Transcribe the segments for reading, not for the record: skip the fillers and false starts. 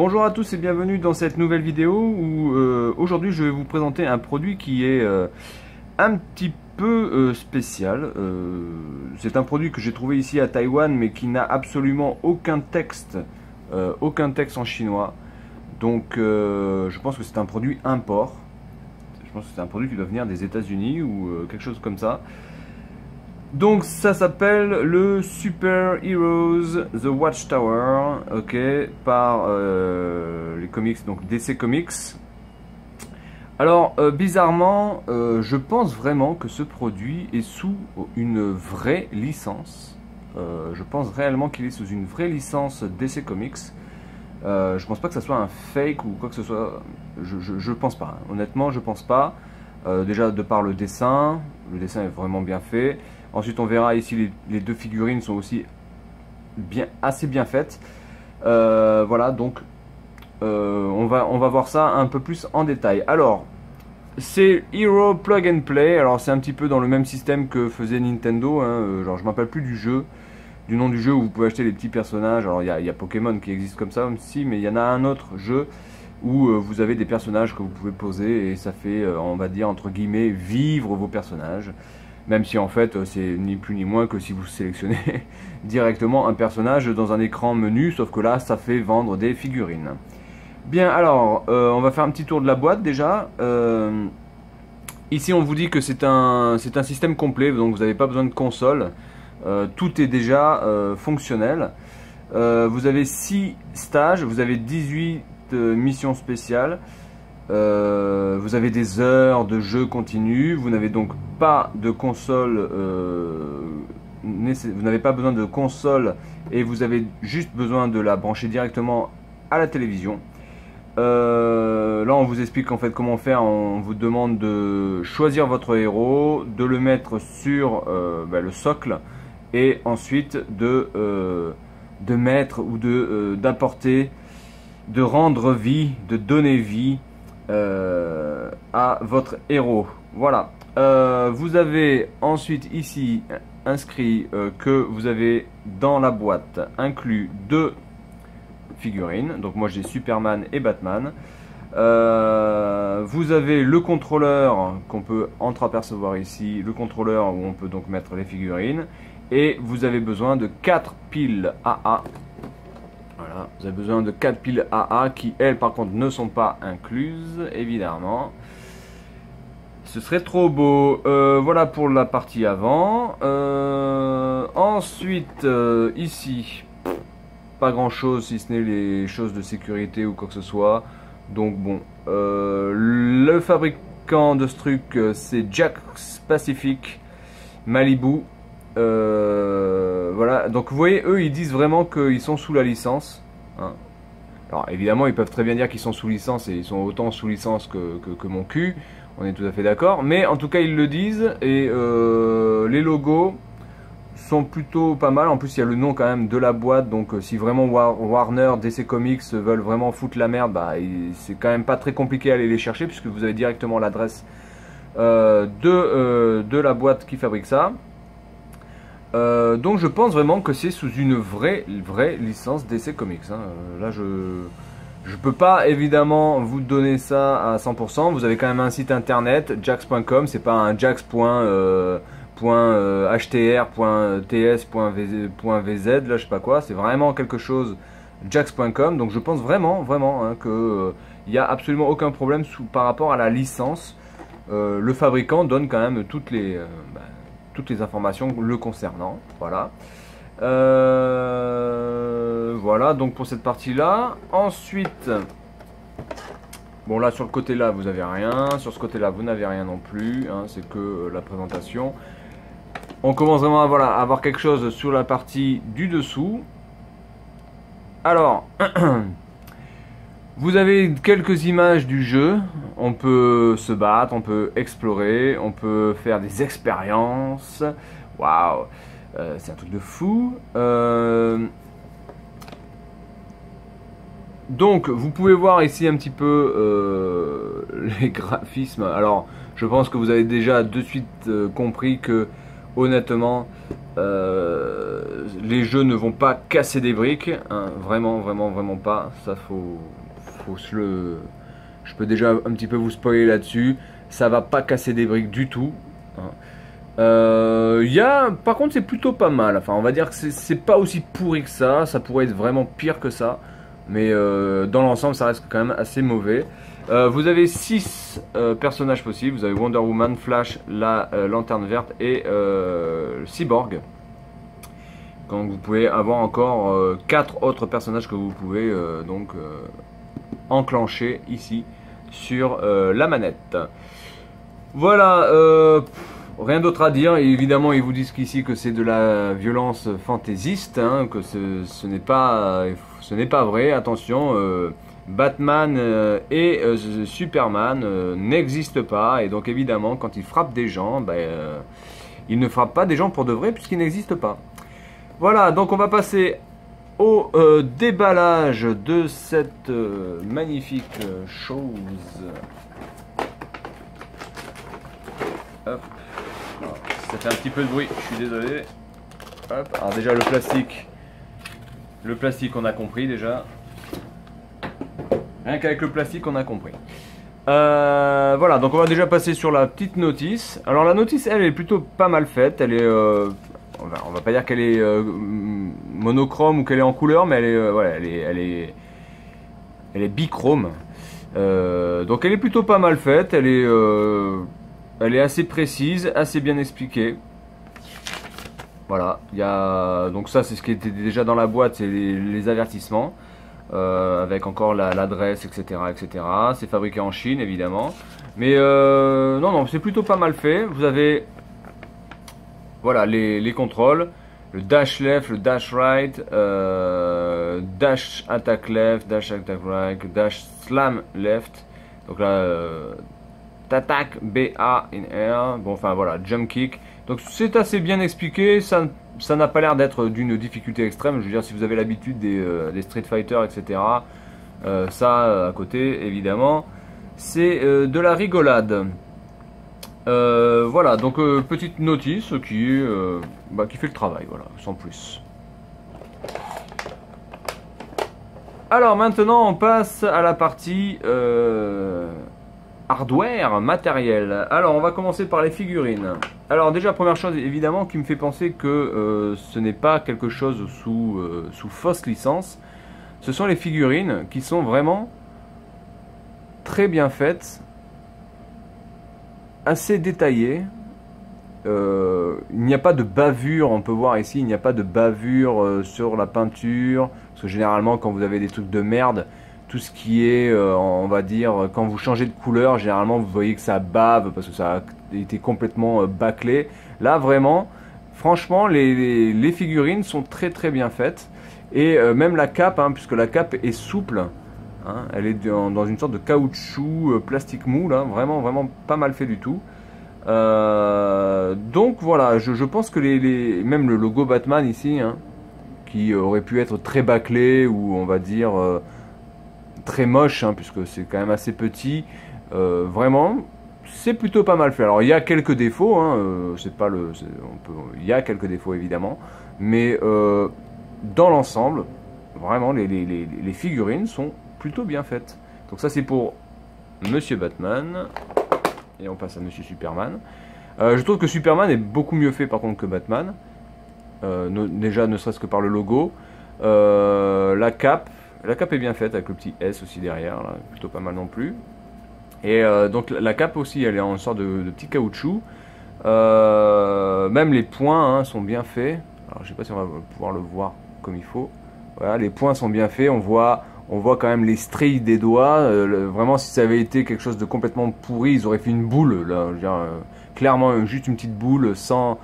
Bonjour à tous et bienvenue dans cette nouvelle vidéo où aujourd'hui je vais vous présenter un produit qui est un petit peu spécial. C'est un produit que j'ai trouvé ici à Taïwan mais qui n'a absolument aucun texte en chinois. Donc je pense que c'est un produit import. Je pense que c'est un produit qui doit venir des États-Unis ou quelque chose comme ça. Donc ça s'appelle le Super Heroes The Watchtower, ok, par les comics, donc DC Comics. Alors bizarrement, je pense vraiment que ce produit est sous une vraie licence. Je pense réellement qu'il est sous une vraie licence DC Comics. Je pense pas que ça soit un fake ou quoi que ce soit. Je pense pas. Honnêtement, je pense pas. Déjà de par le dessin est vraiment bien fait. Ensuite, on verra ici les deux figurines sont aussi assez bien faites. Voilà, donc on va voir ça un peu plus en détail. Alors, c'est Hero Plug and Play. Alors, c'est un petit peu dans le même système que faisait Nintendo. Hein. Genre, je ne me rappelle plus du nom du jeu où vous pouvez acheter les petits personnages. Alors, il y a Pokémon qui existe comme ça aussi, mais il y en a un autre jeu où vous avez des personnages que vous pouvez poser et ça fait, on va dire entre guillemets, vivre vos personnages. Même si en fait c'est ni plus ni moins que si vous sélectionnez directement un personnage dans un écran menu, sauf que là ça fait vendre des figurines. Bien, alors on va faire un petit tour de la boîte déjà. Ici on vous dit que c'est un système complet, donc vous n'avez pas besoin de console. Tout est déjà fonctionnel. Vous avez 6 stages, vous avez 18 missions spéciales. Vous avez des heures de jeu continu, vous n'avez donc pas de console, vous n'avez pas besoin de console et vous avez juste besoin de la brancher directement à la télévision. Là on vous explique en fait comment faire, on vous demande de choisir votre héros, de le mettre sur le socle et ensuite de mettre ou d'apporter, de rendre vie, de donner vie à votre héros. Voilà. Vous avez ensuite ici inscrit que vous avez dans la boîte inclus 2 figurines. Donc moi j'ai Superman et Batman. Vous avez le contrôleur qu'on peut entreapercevoir ici, le contrôleur où on peut donc mettre les figurines. Et vous avez besoin de 4 piles AA. Voilà, vous avez besoin de 4 piles AA qui, elles, par contre, ne sont pas incluses, évidemment. Ce serait trop beau. Voilà pour la partie avant. Ensuite, ici, pas grand-chose, si ce n'est les choses de sécurité ou quoi que ce soit. Donc, bon, le fabricant de ce truc, c'est Jakks Pacific Malibu. Voilà, donc vous voyez, eux ils disent vraiment qu'ils sont sous la licence, hein. Alors évidemment ils peuvent très bien dire qu'ils sont sous licence et ils sont autant sous licence que mon cul, on est tout à fait d'accord, mais en tout cas ils le disent et les logos sont plutôt pas mal. En plus il y a le nom quand même de la boîte, donc si vraiment Warner, DC Comics veulent vraiment foutre la merde, bah, c'est quand même pas très compliqué à aller les chercher puisque vous avez directement l'adresse de la boîte qui fabrique ça. Donc je pense vraiment que c'est sous une vraie licence DC Comics, hein. Là je peux pas évidemment vous donner ça à 100%. Vous avez quand même un site internet, jakks.com, c'est pas un jakks.htr.ts.vz, là je sais pas quoi, c'est vraiment quelque chose jakks.com. Donc je pense vraiment hein, que il y a absolument aucun problème par rapport à la licence. Le fabricant donne quand même toutes les informations le concernant. Voilà. Voilà donc pour cette partie là. Ensuite, bon là sur le côté là vous avez rien, sur ce côté là vous n'avez rien non plus, hein, c'est que la présentation. On commence vraiment à avoir quelque chose sur la partie du dessous. Alors vous avez quelques images du jeu, on peut se battre, on peut explorer, on peut faire des expériences. Waouh, c'est un truc de fou. Donc vous pouvez voir ici un petit peu les graphismes. Alors je pense que vous avez déjà de suite compris que honnêtement, les jeux ne vont pas casser des briques, hein, vraiment, vraiment, vraiment pas. Ça, faut se le... Je peux déjà un petit peu vous spoiler là-dessus. Ça va pas casser des briques du tout, hein. Par contre, c'est plutôt pas mal. Enfin, on va dire que c'est pas aussi pourri que ça pourrait être vraiment pire que ça. Mais dans l'ensemble, ça reste quand même assez mauvais. Vous avez 6 personnages possibles. Vous avez Wonder Woman, Flash, la Lanterne Verte et Cyborg. Donc vous pouvez avoir encore 4 autres personnages que vous pouvez enclencher ici sur la manette. Voilà, rien d'autre à dire. Et évidemment, ils vous disent qu'ici que c'est de la violence fantaisiste, hein, que ce n'est pas vrai. Attention, Batman et Superman n'existent pas. Et donc évidemment, quand ils frappent des gens, ils ne frappent pas des gens pour de vrai puisqu'ils n'existent pas. Voilà, donc on va passer au déballage de cette magnifique chose. Hop. Alors, ça fait un petit peu de bruit, je suis désolé. Hop. Alors déjà le plastique on a compris déjà. Rien qu'avec le plastique on a compris. Voilà, donc on va déjà passer sur la petite notice. Alors la notice elle est plutôt pas mal faite. Elle est, on va pas dire qu'elle est monochrome ou qu'elle est en couleur, mais elle est bichrome. Donc elle est plutôt pas mal faite. Elle est assez précise, assez bien expliquée. Voilà, donc ça c'est ce qui était déjà dans la boîte, c'est les avertissements. Avec encore l'adresse, etc., etc. C'est fabriqué en Chine, évidemment. Mais non, c'est plutôt pas mal fait. Vous avez voilà les contrôles. Le dash left, le dash right, dash attack left, dash attack right, dash slam left. Donc là, t'attaques BA in air. Bon, enfin voilà, jump kick. Donc c'est assez bien expliqué. Ça n'a pas l'air d'être d'une difficulté extrême. Je veux dire, si vous avez l'habitude des Street Fighter, etc. Ça, à côté, évidemment, c'est de la rigolade. Voilà, donc petite notice qui fait le travail, voilà, sans plus. Alors maintenant, on passe à la partie hardware, matériel. Alors, on va commencer par les figurines. Alors déjà, première chose, évidemment, qui me fait penser que ce n'est pas quelque chose sous fausse licence. Ce sont les figurines qui sont vraiment très bien faites, assez détaillées. Il n'y a pas de bavure, on peut voir ici, il n'y a pas de bavure sur la peinture. Parce que généralement, quand vous avez des trucs de merde, tout ce qui est, on va dire, quand vous changez de couleur, généralement vous voyez que ça bave parce que ça a été complètement bâclé. Là vraiment, franchement, les figurines sont très très bien faites. Et même la cape, hein, puisque la cape est souple, hein, elle est dans une sorte de caoutchouc plastique mou, là, vraiment vraiment pas mal fait du tout. Donc voilà, je pense que même le logo Batman ici, hein, qui aurait pu être très bâclé ou on va dire très moche, hein, puisque c'est quand même assez petit, vraiment c'est plutôt pas mal fait. Alors il y a quelques défauts, hein, il y a quelques défauts évidemment, mais dans l'ensemble vraiment les figurines sont plutôt bien faites. Donc ça c'est pour Monsieur Batman et on passe à Monsieur Superman. Je trouve que Superman est beaucoup mieux fait par contre que Batman, déjà ne serait-ce que par le logo. La cape est bien faite avec le petit S aussi derrière, là, plutôt pas mal non plus. Et donc la cape aussi, elle est en sorte de petit caoutchouc. Même les points, hein, sont bien faits. Alors je sais pas si on va pouvoir le voir comme il faut. Voilà, les points sont bien faits. On voit quand même les stries des doigts. Vraiment, si ça avait été quelque chose de complètement pourri, ils auraient fait une boule. Là, je veux dire, clairement, juste une petite boule sans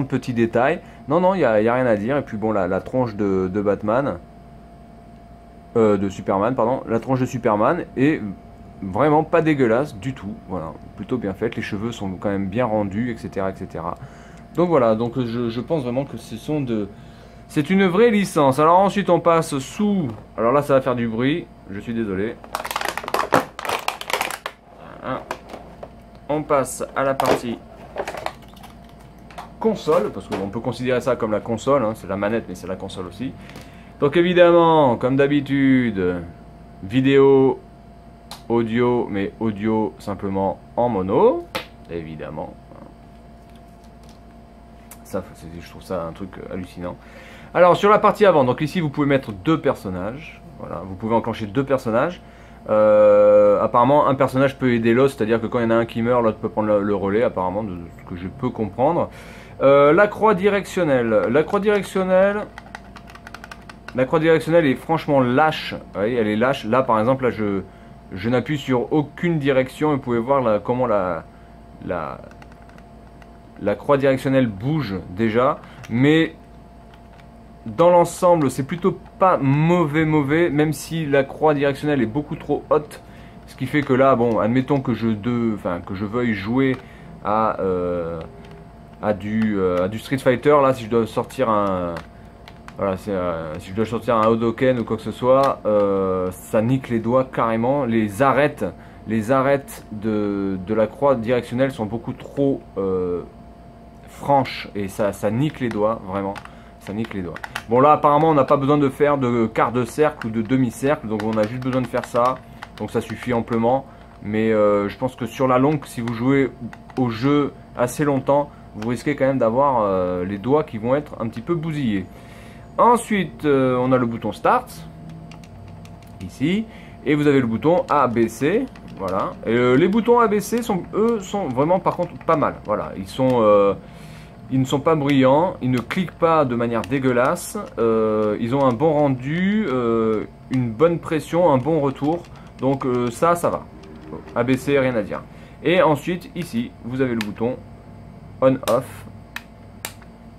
petits détails. Non, il y a rien à dire. Et puis bon, la tronche de Batman. De Superman, pardon, la tronche de Superman est vraiment pas dégueulasse du tout, voilà, plutôt bien faite, les cheveux sont quand même bien rendus, etc., etc. Donc voilà, donc je pense vraiment que c'est une vraie licence. Alors ensuite on passe alors là ça va faire du bruit, je suis désolé. Voilà. On passe à la partie console, parce qu'on peut considérer ça comme la console, hein, c'est la manette mais c'est la console aussi. Donc évidemment, comme d'habitude, vidéo, audio, mais audio simplement en mono, évidemment. Ça, je trouve ça un truc hallucinant. Alors sur la partie avant, donc ici vous pouvez mettre 2 personnages, voilà, vous pouvez enclencher 2 personnages. Apparemment un personnage peut aider l'autre, c'est-à-dire que quand il y en a un qui meurt, l'autre peut prendre le relais, apparemment, de ce que je peux comprendre. La croix directionnelle. La croix directionnelle est franchement lâche. Vous voyez, elle est lâche. Là par exemple, là, je n'appuie sur aucune direction. Et vous pouvez voir là, comment la croix directionnelle bouge déjà. Mais dans l'ensemble, c'est plutôt pas mauvais, même si la croix directionnelle est beaucoup trop haute. Ce qui fait que là, bon, admettons que je veuille jouer à du Street Fighter. Là, si je dois sortir un... Voilà, si je dois sortir un Hadouken ou quoi que ce soit, ça nique les doigts carrément. Les arêtes de la croix directionnelle sont beaucoup trop franches et ça nique les doigts, vraiment. Ça nique les doigts. Bon là apparemment on n'a pas besoin de faire de quart de cercle ou de demi-cercle, donc on a juste besoin de faire ça, donc ça suffit amplement. Mais je pense que sur la longue, si vous jouez au jeu assez longtemps, vous risquez quand même d'avoir les doigts qui vont être un petit peu bousillés. Ensuite on a le bouton Start, ici, et vous avez le bouton ABC, voilà. Et, les boutons ABC sont vraiment par contre pas mal, voilà, ils ne sont pas brillants, ils ne cliquent pas de manière dégueulasse, ils ont un bon rendu, une bonne pression, un bon retour, donc ça va. ABC, rien à dire. Et ensuite, ici, vous avez le bouton On-Off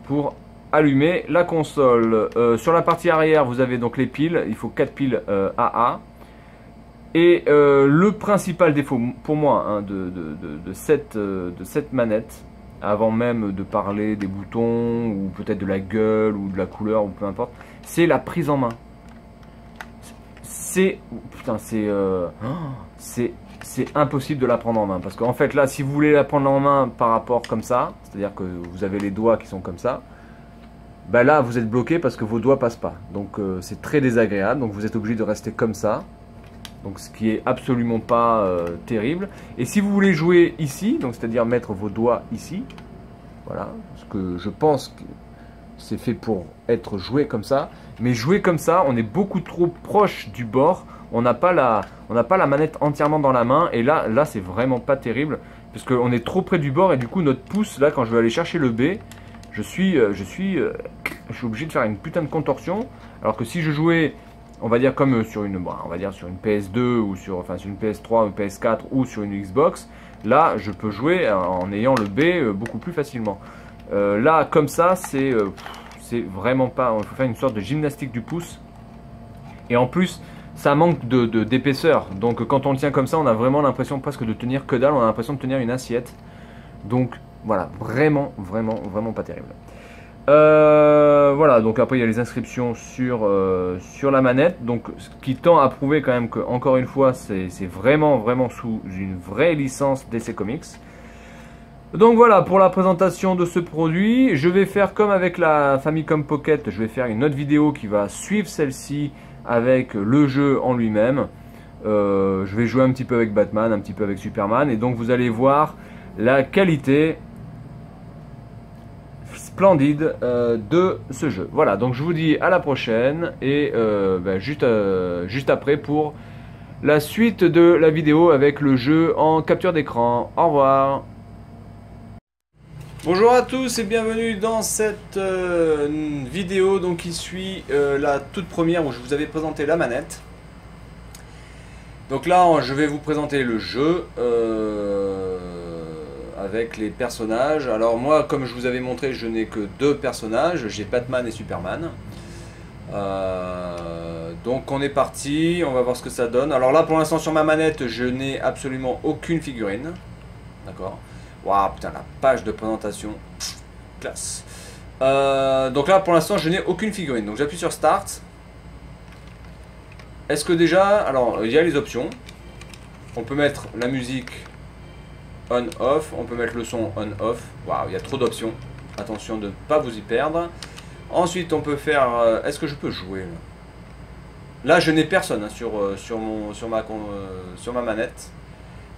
pour allumer la console. Sur la partie arrière, vous avez donc les piles, il faut 4 piles AA. Et le principal défaut pour moi hein, de cette manette, avant même de parler des boutons ou peut-être de la gueule ou de la couleur ou peu importe, c'est la prise en main. C'est impossible de la prendre en main, parce qu'en fait là, si vous voulez la prendre en main par rapport comme ça, c'est-à-dire que vous avez les doigts qui sont comme ça, bah là vous êtes bloqué parce que vos doigts passent pas, donc c'est très désagréable, donc vous êtes obligé de rester comme ça. Donc ce qui est absolument pas terrible. Et si vous voulez jouer ici, donc c'est-à-dire mettre vos doigts ici, voilà, parce que je pense que c'est fait pour être joué comme ça. Mais jouer comme ça, on est beaucoup trop proche du bord. On n'a pas la manette entièrement dans la main. Et là c'est vraiment pas terrible, parce qu'on est trop près du bord et du coup notre pouce, là quand je vais aller chercher le B, je suis obligé de faire une putain de contorsion. Alors que si je jouais, on va dire comme sur une PS2 ou sur une PS3 ou une PS4 ou sur une Xbox, là je peux jouer en ayant le B beaucoup plus facilement. Là comme ça c'est vraiment pas, il faut faire une sorte de gymnastique du pouce. Et en plus ça manque d'épaisseur, donc quand on le tient comme ça on a vraiment l'impression presque de tenir que dalle, on a l'impression de tenir une assiette. Donc voilà, vraiment pas terrible. Voilà, donc après il y a les inscriptions sur la manette, donc ce qui tend à prouver quand même que, encore une fois, c'est vraiment sous une vraie licence DC Comics. Donc voilà pour la présentation de ce produit. Je vais faire comme avec la Famicom Pocket, je vais faire une autre vidéo qui va suivre celle-ci avec le jeu en lui-même. Je vais jouer un petit peu avec Batman, un petit peu avec Superman, et donc vous allez voir la qualité splendide de ce jeu. Voilà, donc je vous dis à la prochaine, et juste après pour la suite de la vidéo avec le jeu en capture d'écran. Au revoir. Bonjour à tous et bienvenue dans cette vidéo donc, qui suit la toute première où je vous avais présenté la manette. Donc là je vais vous présenter le jeu avec les personnages. Alors moi, comme je vous avais montré, je n'ai que 2 personnages, j'ai Batman et Superman. Donc on est parti, on va voir ce que ça donne. Alors là pour l'instant sur ma manette je n'ai absolument aucune figurine. D'accord. Waouh, putain, la page de présentation, classe. Donc là pour l'instant je n'ai aucune figurine, donc j'appuie sur Start. Est-ce que déjà, alors il y a les options, on peut mettre la musique on-off, on peut mettre le son on-off. Waouh, il y a trop d'options, Attention de ne pas vous y perdre. Ensuite, on peut faire... Est-ce que je peux jouer là, je n'ai personne hein, sur ma manette.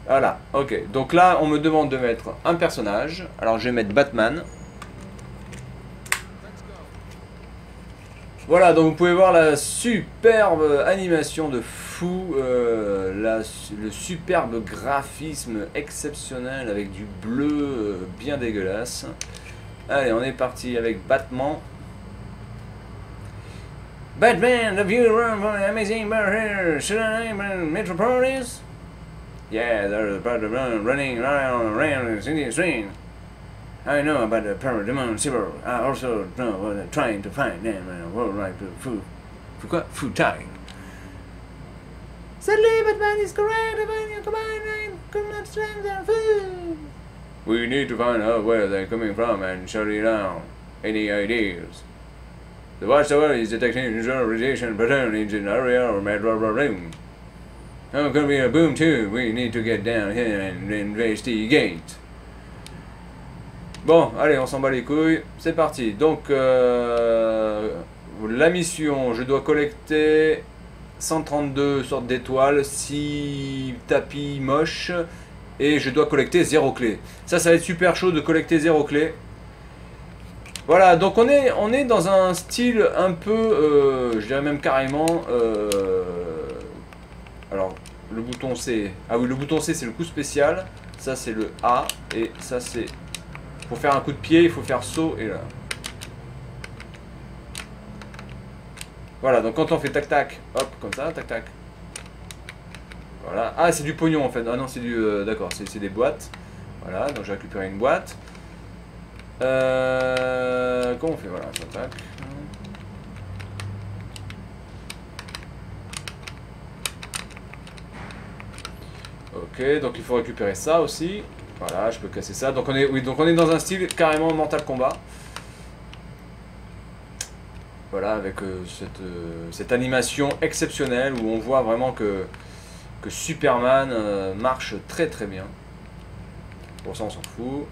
Voilà, ok. Donc là, on me demande de mettre un personnage. Alors, je vais mettre Batman. Voilà, donc vous pouvez voir la superbe animation de fou, le superbe graphisme exceptionnel avec du bleu bien dégueulasse. Allez, on est parti avec Batman. Batman, the viewer of amazing here, should I Metropolis? Yeah, there's Batman running around in the street. I know about the Parademon Silver. I also know what they're trying to find them and world right to food time. Sadly, Batman is correct. If I could not stand their food. We need to find out where they're coming from and shut it down. Any ideas? The watchtower is detecting visual radiation pattern in the area or metro room. How can be a boom too? We need to get down here and investigate. Bon, allez, on s'en bat les couilles. C'est parti. Donc, la mission, je dois collecter 132 sortes d'étoiles, 6 tapis moches, et je dois collecter 0 clé. Ça va être super chaud de collecter 0 clé. Voilà, donc on est dans un style un peu, je dirais même carrément, alors, le bouton C, ah oui, le bouton C c'est le coup spécial, ça c'est le A, et ça c'est... Pour faire un coup de pied, il faut faire saut et là. Voilà, donc quand on fait tac tac, hop, comme ça, tac tac. Voilà. Ah, c'est du pognon en fait. Ah non, c'est du... D'accord, c'est des boîtes. Voilà, donc j'ai récupéré une boîte. Comment on fait? Voilà, tac tac. Ok, donc il faut récupérer ça aussi. Voilà, je peux casser ça. Donc on est, oui, donc on est dans un style carrément Mortal Kombat. Voilà, avec cette animation exceptionnelle où on voit vraiment que Superman marche très très bien. Pour ça on s'en fout.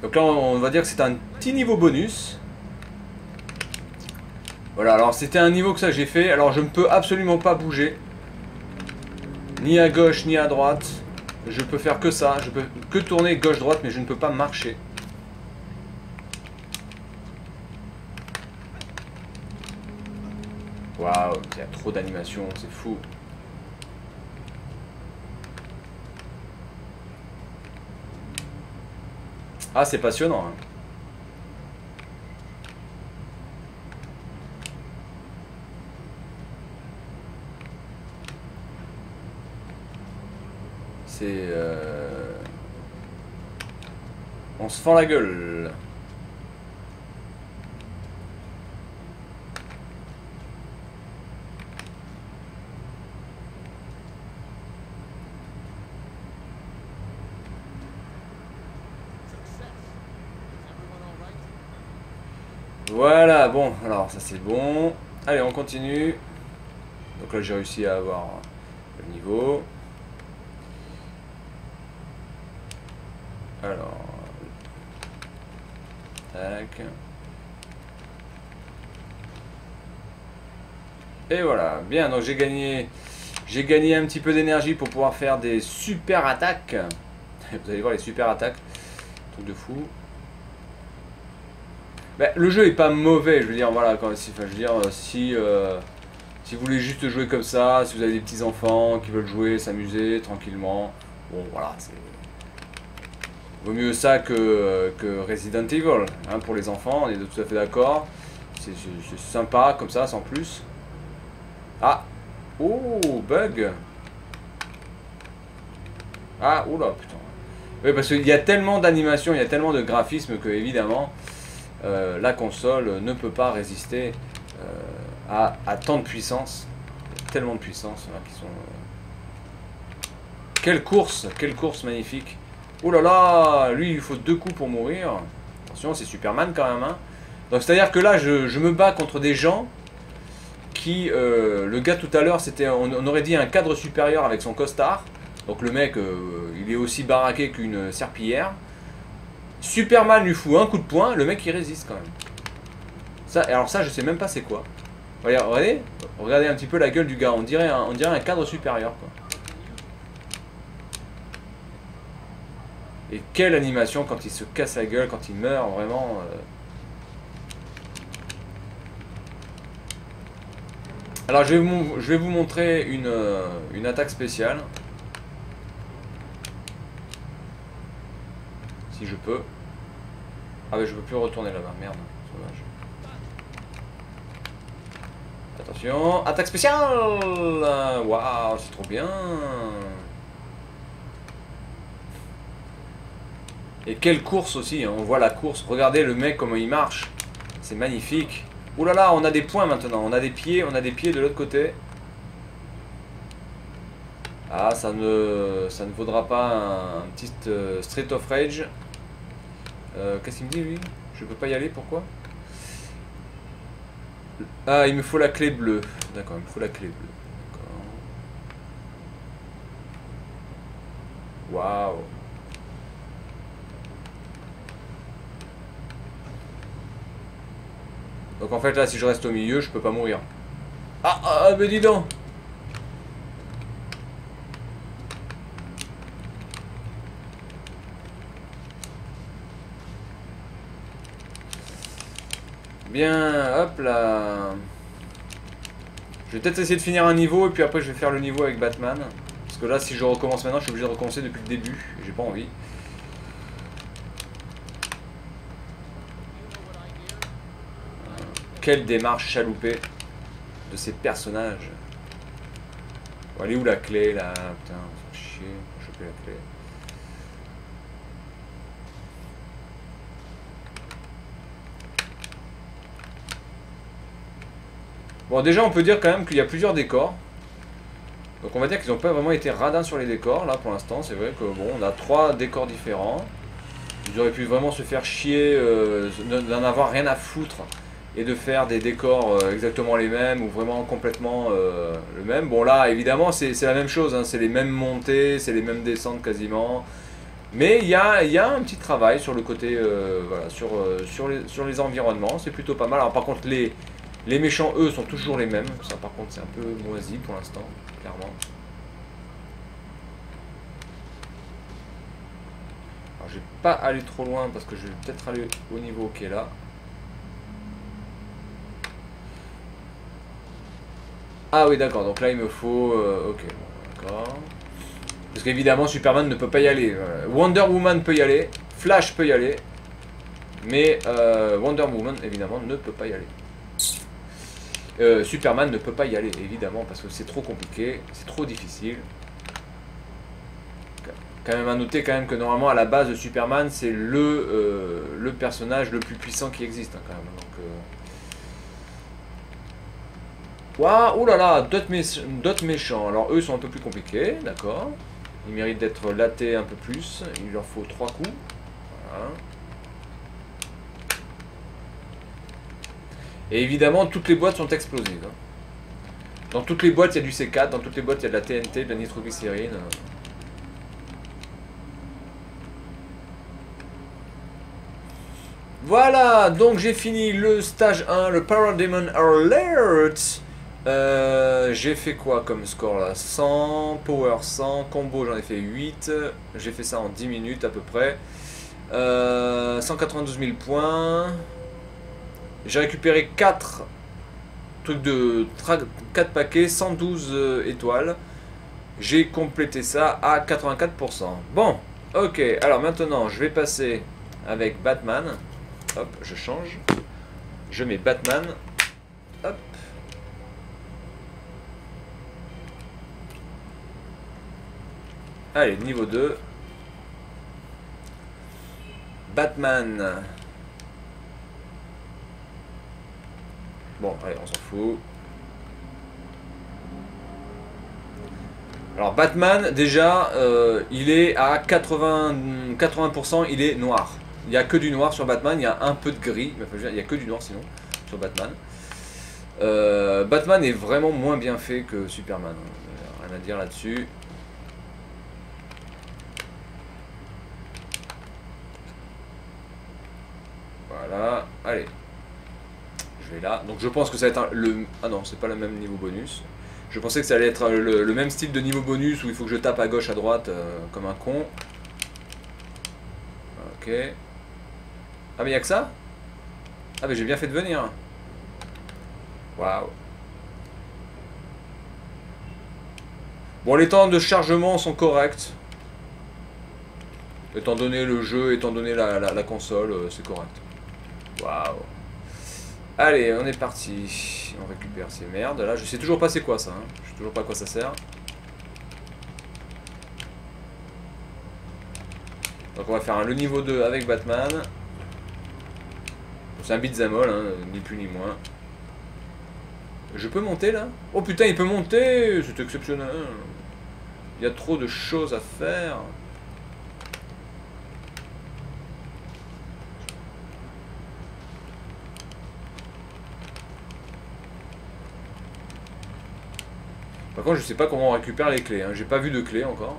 Donc là on va dire que c'est un petit niveau bonus. Voilà, alors c'était un niveau que ça j'ai fait. Alors je ne peux absolument pas bouger. Ni à gauche ni à droite. Je peux faire que ça. Je peux que tourner gauche-droite, mais je ne peux pas marcher. Waouh, il y a trop d'animation, c'est fou. Ah, c'est passionnant. Hein. On se fend la gueule. Voilà, bon, alors ça c'est bon. Allez, on continue. Donc là j'ai réussi à avoir le niveau. Alors, tac. Et voilà, bien, donc j'ai gagné un petit peu d'énergie pour pouvoir faire des super attaques. Vous allez voir les super attaques, truc de fou. Ben, le jeu est pas mauvais, je veux dire, voilà, quand, si, enfin, je veux dire, si vous voulez juste jouer comme ça, si vous avez des petits enfants qui veulent jouer, s'amuser tranquillement, bon voilà, c'est... Vaut mieux ça que Resident Evil, hein, pour les enfants, on est tout à fait d'accord. C'est sympa comme ça, sans plus. Ah! Oh, bug! Ah, oula, putain. Oui, parce qu'il y a tellement d'animation, il y a tellement de graphisme que, évidemment, la console ne peut pas résister à tant de puissance. Il y a tellement de puissance là, qui sont... Quelle course magnifique! Oh là là, lui il faut 2 coups pour mourir. Attention, c'est Superman quand même. Hein. Donc c'est à dire que là je me bats contre des gens qui... le gars tout à l'heure, c'était, on aurait dit un cadre supérieur avec son costard. Donc le mec, il est aussi baraqué qu'une serpillière. Superman lui fout un coup de poing, le mec il résiste quand même. Ça, alors ça, je sais même pas c'est quoi. Regardez, regardez un petit peu la gueule du gars, on dirait un cadre supérieur quoi. Et quelle animation quand il se casse la gueule, quand il meurt, vraiment. Alors je vais vous montrer une attaque spéciale. Si je peux. Ah mais je peux plus retourner là-bas, merde, sauvage. Attention, attaque spéciale. Waouh, c'est trop bien. Et quelle course aussi, hein. On voit la course. Regardez le mec comment il marche. C'est magnifique. Ouh là là, on a des points maintenant. On a des pieds de l'autre côté. Ah, ça ne vaudra pas un petit Street of Rage. Qu'est-ce qu'il me dit lui? Je peux pas y aller, pourquoi? Ah, il me faut la clé bleue. D'accord, il me faut la clé bleue. D'accord. Waouh. Donc en fait là si je reste au milieu je peux pas mourir. Ah mais dis donc. Bien, hop là. Je vais peut-être essayer de finir un niveau et puis après je vais faire le niveau avec Batman. Parce que là si je recommence maintenant je suis obligé de recommencer depuis le début. Et j'ai pas envie. Quelle démarche chaloupée de ces personnages. Bon, elle est où la clé là? Putain, ça fait chier. Faut choper la clé. Bon, déjà on peut dire quand même qu'il y a plusieurs décors. Donc on va dire qu'ils n'ont pas vraiment été radins sur les décors là pour l'instant. C'est vrai que bon, on a 3 décors différents. Ils auraient pu vraiment se faire chier, d'en avoir rien à foutre. Et de faire des décors exactement les mêmes ou vraiment complètement le même. Bon là évidemment c'est la même chose, hein, c'est les mêmes montées, c'est les mêmes descentes quasiment. Mais il y a un petit travail sur le côté, voilà, sur les environnements, c'est plutôt pas mal. Alors par contre les méchants eux sont toujours les mêmes, ça par contre c'est un peu moisi pour l'instant, clairement. Alors je vais pas aller trop loin parce que je vais peut-être aller au niveau qui est là. Ah oui d'accord, donc là il me faut... ok, bon, d'accord. Parce qu'évidemment Superman ne peut pas y aller. Wonder Woman peut y aller, Flash peut y aller. Mais Wonder Woman évidemment ne peut pas y aller. Superman ne peut pas y aller évidemment parce que c'est trop compliqué, c'est trop difficile. Quand même à noter quand même que normalement à la base de Superman c'est le personnage le plus puissant qui existe hein, quand même. Donc, waouh, oh là là, d'autres méchants. Alors eux sont un peu plus compliqués, d'accord. Ils méritent d'être latés un peu plus. Il leur faut 3 coups. Voilà. Et évidemment, toutes les boîtes sont explosives. Dans toutes les boîtes, il y a du C4. Dans toutes les boîtes, il y a de la TNT, de la nitroglycérine. Voilà, donc j'ai fini le stage 1, le Parademon Alert. J'ai fait quoi comme score là? 100, power 100, combo j'en ai fait 8. J'ai fait ça en 10 minutes à peu près. 192 000 points. J'ai récupéré 4 trucs de 4 paquets, 112 étoiles. J'ai complété ça à 84%. Bon, ok, alors maintenant je vais passer avec Batman. Hop, je change. Je mets Batman. Hop. Allez, niveau 2. Batman. Bon, allez, on s'en fout. Alors Batman, déjà, il est à 80%, il est noir. Il n'y a que du noir sur Batman, il y a un peu de gris, mais il n'y a que du noir sinon sur Batman. Batman est vraiment moins bien fait que Superman, rien à dire là-dessus. là. Donc je pense que ça va être le... Ah non, c'est pas le même niveau bonus. Je pensais que ça allait être le même style de niveau bonus où il faut que je tape à gauche, à droite comme un con. Ok. Ah mais y'a que ça? Ah mais j'ai bien fait de venir. Waouh. Bon, les temps de chargement sont corrects. Étant donné le jeu, étant donné la console, c'est correct. Waouh. Allez, on est parti. On récupère ces merdes. Là, je sais toujours pas c'est quoi ça. Hein. Je sais toujours pas à quoi ça sert. Donc on va faire le niveau 2 avec Batman. C'est un beat'em all, hein, ni plus ni moins. Je peux monter là? Oh putain, il peut monter! C'est exceptionnel. Il y a trop de choses à faire. Par contre, je sais pas comment on récupère les clés. Hein. J'ai pas vu de clés encore.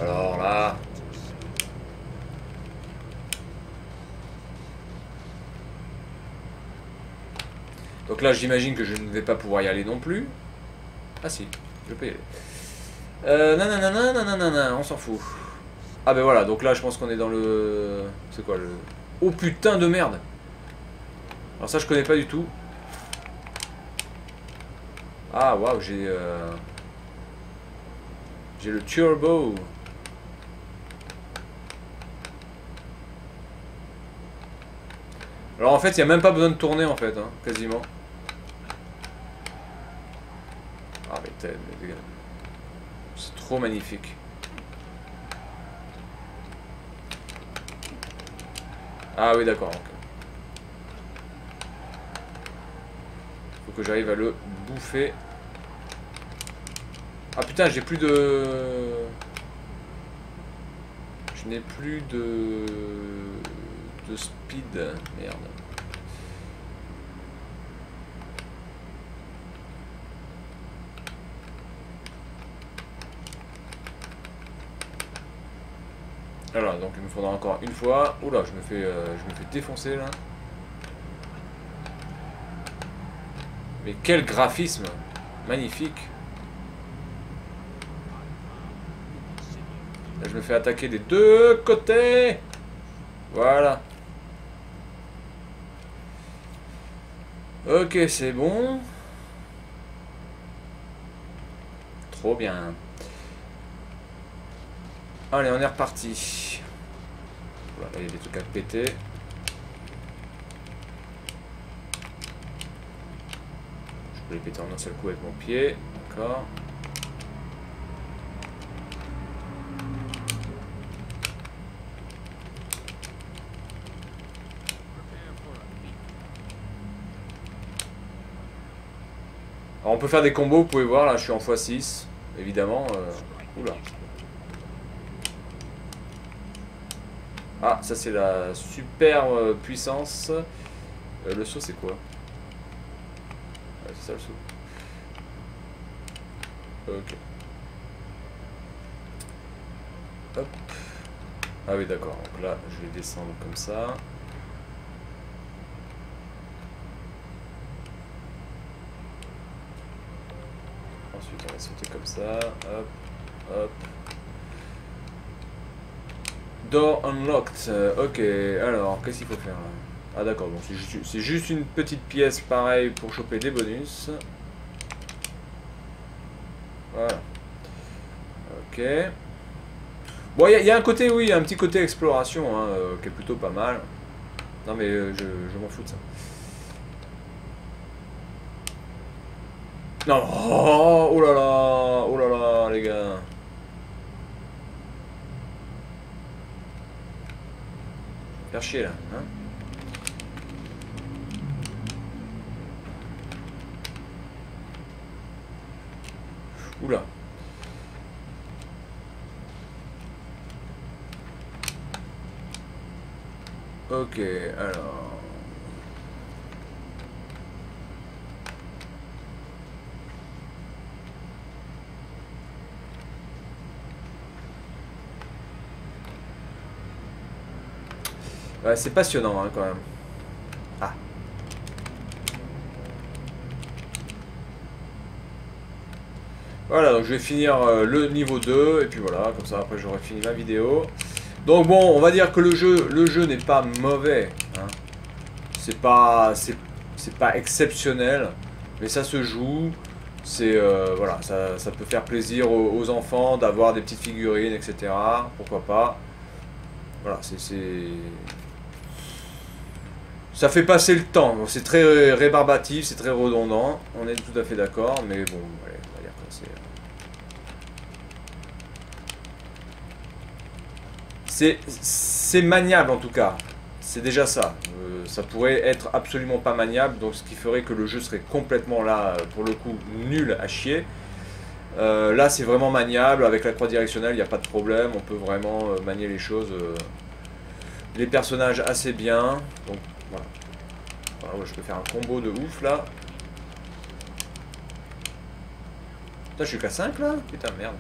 Alors là... Donc là, j'imagine que je ne vais pas pouvoir y aller non plus. Ah si, je peux y aller. Nanana, on s'en fout. Ah ben voilà, donc là, je pense qu'on est dans le... C'est quoi le... Oh putain de merde! Alors ça, je connais pas du tout. Ah waouh, j'ai le turbo. Alors en fait, il n'y a même pas besoin de tourner en fait, hein, quasiment. Ah mais c'est trop magnifique. Ah oui d'accord. Okay. Faut que j'arrive à le bouffer. Ah putain, j'ai plus de... Je n'ai plus de speed. Merde. Voilà, donc il me faudra encore une fois. Oula, je me fais défoncer là. Mais quel graphisme magnifique. Là, je me fais attaquer des deux côtés. Voilà. Ok, c'est bon. Trop bien. Allez, on est reparti. Voilà, il y a des trucs à péter. Je peux les péter en un seul coup avec mon pied. D'accord. Alors on peut faire des combos, vous pouvez voir, là je suis en x6, évidemment. Oula. Ah, ça c'est la super puissance. Le saut c'est quoi? Ouais, c'est ça le saut. Ok. Hop. Ah oui d'accord, donc là je vais descendre comme ça. Ensuite on va sauter comme ça. Hop, hop. Door unlocked. Ok, alors qu'est-ce qu'il faut faire là? Ah d'accord, donc c'est juste une petite pièce pareil pour choper des bonus. Voilà. Ok. Bon, il y a un côté, oui, un petit côté exploration hein, qui est plutôt pas mal. Non mais je m'en fous de ça. Non, oh là là, les gars. Faire chier là, hein. Oula. Ok, alors... Ouais, c'est passionnant hein, quand même. Ah. Voilà, donc je vais finir le niveau 2 et puis voilà, comme ça après j'aurai fini ma vidéo. Donc bon, on va dire que le jeu n'est pas mauvais. Hein. C'est pas exceptionnel, mais ça se joue. C'est voilà, ça peut faire plaisir aux enfants d'avoir des petites figurines, etc. Pourquoi pas. Voilà, ça fait passer le temps. C'est très rébarbatif, c'est très redondant. On est tout à fait d'accord, mais bon, allez, on va dire que c'est maniable en tout cas. C'est déjà ça. Ça pourrait être absolument pas maniable, donc ce qui ferait que le jeu serait complètement là, pour le coup, nul à chier. Là, c'est vraiment maniable. Avec la croix directionnelle, il n'y a pas de problème. On peut vraiment manier les choses, les personnages assez bien. Donc voilà. Voilà, je peux faire un combo de ouf là. Putain, je suis qu'à 5 là? Putain, merde.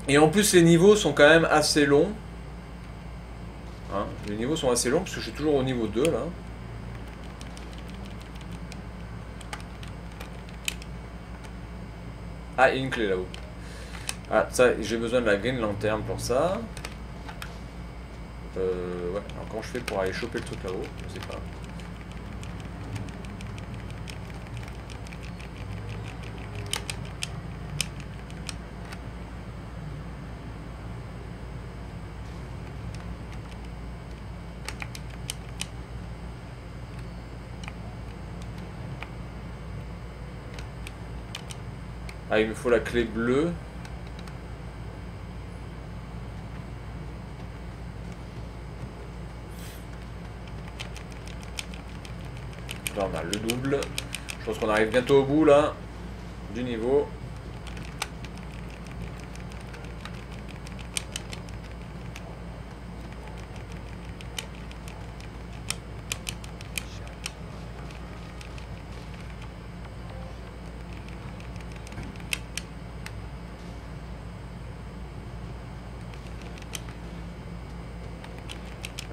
Et en plus, les niveaux sont quand même assez longs. Hein, les niveaux sont assez longs parce que je suis toujours au niveau 2 là. Ah, il y a une clé là-haut. Ah, ça, j'ai besoin de la Green Lantern pour ça. Ouais, alors comment je fais pour aller choper le truc là-haut? Je sais pas. Ah, il me faut la clé bleue. Là, on a le double. Je pense qu'on arrive bientôt au bout, là, du niveau.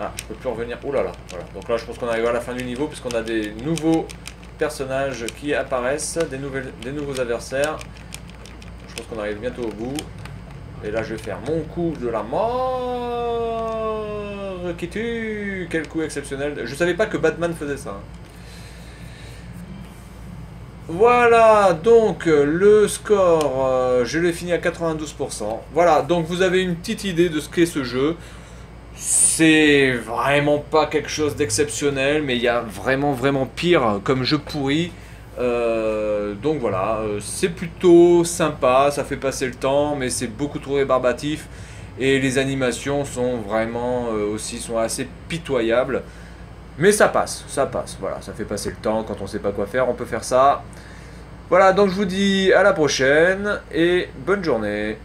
Ah, je peux plus revenir. Ouh là là, voilà. Donc là, je pense qu'on arrive à la fin du niveau, puisqu'on a des nouveaux personnages qui apparaissent, des nouveaux adversaires. Je pense qu'on arrive bientôt au bout. Et là, je vais faire mon coup de la mort qui tue. Quel coup exceptionnel. Je savais pas que Batman faisait ça. Voilà, donc le score, je l'ai fini à 92%. Voilà, donc vous avez une petite idée de ce qu'est ce jeu. C'est vraiment pas quelque chose d'exceptionnel, mais il y a vraiment pire comme jeu pourri. Donc voilà, c'est plutôt sympa, ça fait passer le temps, mais c'est beaucoup trop rébarbatif. Et les animations sont vraiment aussi sont assez pitoyables. Mais ça passe, voilà, ça fait passer le temps, quand on sait pas quoi faire, on peut faire ça. Voilà, donc je vous dis à la prochaine, et bonne journée.